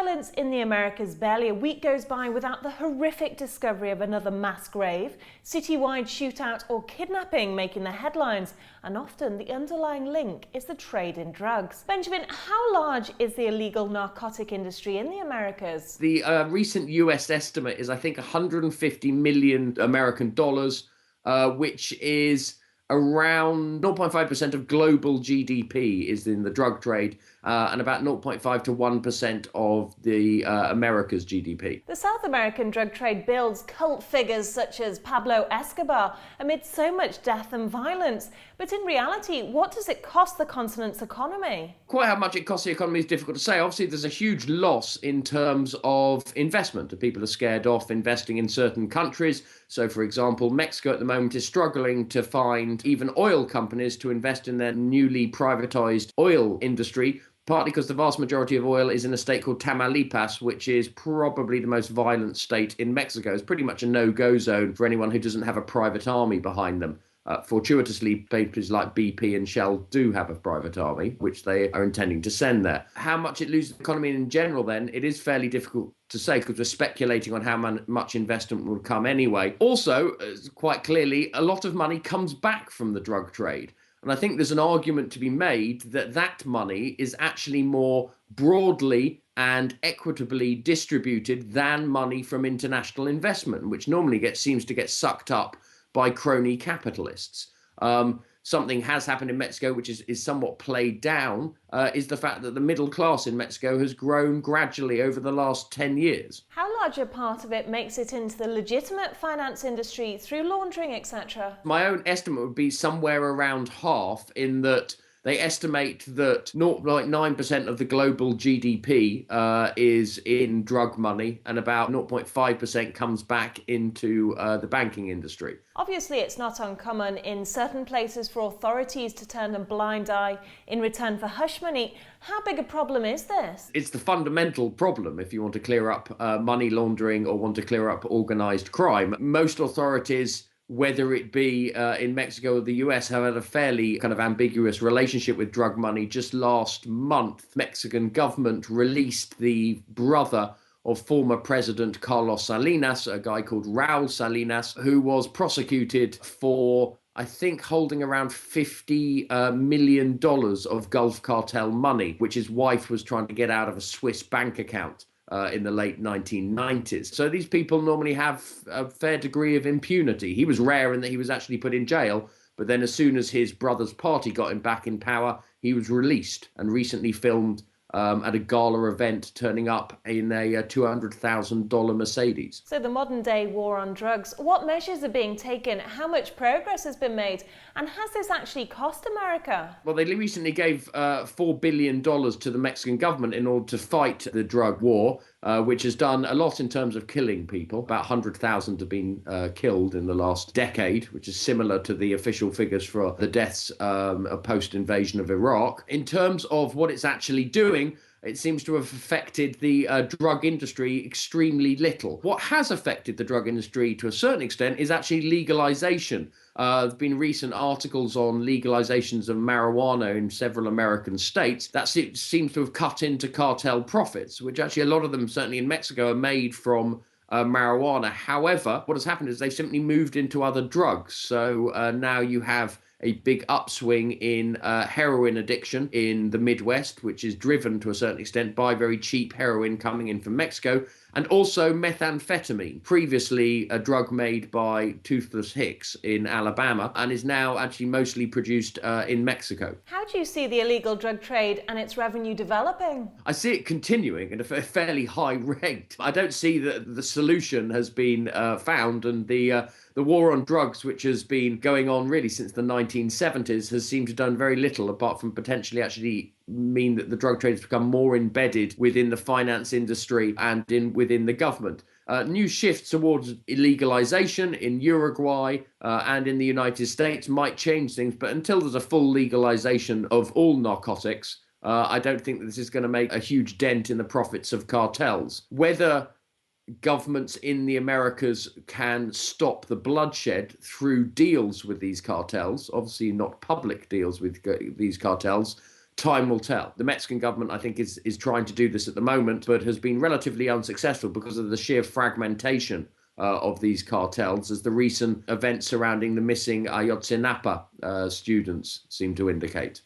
violence in the Americas, barely a week goes by without the horrific discovery of another mass grave, citywide shootout or kidnapping making the headlines, and often the underlying link is the trade in drugs. Benjamin, how large is the illegal narcotic industry in the Americas? The recent US estimate is, I think, 150 million American dollars, which is around 0.5% of global GDP is in the drug trade, and about 0.5 to 1% of the America's GDP. The South American drug trade builds cult figures such as Pablo Escobar amid so much death and violence. But in reality, what does it cost the continent's economy? Quite how much it costs the economy is difficult to say. Obviously, there's a huge loss in terms of investment. People are scared off investing in certain countries. So, for example, Mexico at the moment is struggling to find even oil companies to invest in their newly privatized oil industry, partly because the vast majority of oil is in a state called Tamaulipas, which is probably the most violent state in Mexico. It's pretty much a no-go zone for anyone who doesn't have a private army behind them. Fortuitously, places like BP and Shell do have a private army, which they are intending to send there. How much it loses the economy in general, then, it is fairly difficult to say because we're speculating on how much investment will come anyway. Also, quite clearly, a lot of money comes back from the drug trade. And I think there's an argument to be made that that money is actually more broadly and equitably distributed than money from international investment, which normally seems to get sucked up by crony capitalists. Something has happened in Mexico, which is somewhat played down, is the fact that the middle class in Mexico has grown gradually over the last 10 years. How large a part of it makes it into the legitimate finance industry through laundering, etc.? My own estimate would be somewhere around half, in that they estimate that 0.9% of the global GDP is in drug money, and about 0.5% comes back into the banking industry. Obviously, it's not uncommon in certain places for authorities to turn a blind eye in return for hush money. How big a problem is this? It's the fundamental problem if you want to clear up money laundering or want to clear up organised crime. Most authorities, whether it be in Mexico or the US, have had a fairly kind of ambiguous relationship with drug money. Just last month, Mexican government released the brother of former President Carlos Salinas, a guy called Raul Salinas, who was prosecuted for, I think, holding around $50 million of Gulf cartel money, which his wife was trying to get out of a Swiss bank account in the late 1990s. So these people normally have a fair degree of impunity. He was rare in that he was actually put in jail, but then as soon as his brother's party got him back in power, he was released and recently filmed at a gala event turning up in a $200,000 Mercedes. So the modern day war on drugs, what measures are being taken? How much progress has been made? And has this actually cost America? Well, they recently gave $4 billion to the Mexican government in order to fight the drug war, which has done a lot in terms of killing people. About 100,000 have been killed in the last decade, which is similar to the official figures for the deaths post-invasion of Iraq. In terms of what it's actually doing, it seems to have affected the drug industry extremely little. What has affected the drug industry to a certain extent is actually legalization. There have been recent articles on legalizations of marijuana in several American states that seems to have cut into cartel profits, which actually a lot of them, certainly in Mexico, are made from marijuana. However, what has happened is they've simply moved into other drugs. So now you have a big upswing in heroin addiction in the Midwest, which is driven to a certain extent by very cheap heroin coming in from Mexico, and also methamphetamine, previously a drug made by Toothless Hicks in Alabama, and is now actually mostly produced in Mexico. How do you see the illegal drug trade and its revenue developing? I see it continuing at a fairly high rate. I don't see that the solution has been found, and the war on drugs, which has been going on really since the 1970s, has seemed to have done very little apart from potentially actually mean that the drug trade has become more embedded within the finance industry and within the government. New shifts towards legalization in Uruguay and in the United States might change things, but until there's a full legalization of all narcotics, I don't think that this is going to make a huge dent in the profits of cartels. Whether governments in the Americas can stop the bloodshed through deals with these cartels, obviously not public deals with these cartels, Time will tell. The Mexican government, I think, is trying to do this at the moment, but has been relatively unsuccessful because of the sheer fragmentation of these cartels, as the recent events surrounding the missing Ayotzinapa students seem to indicate.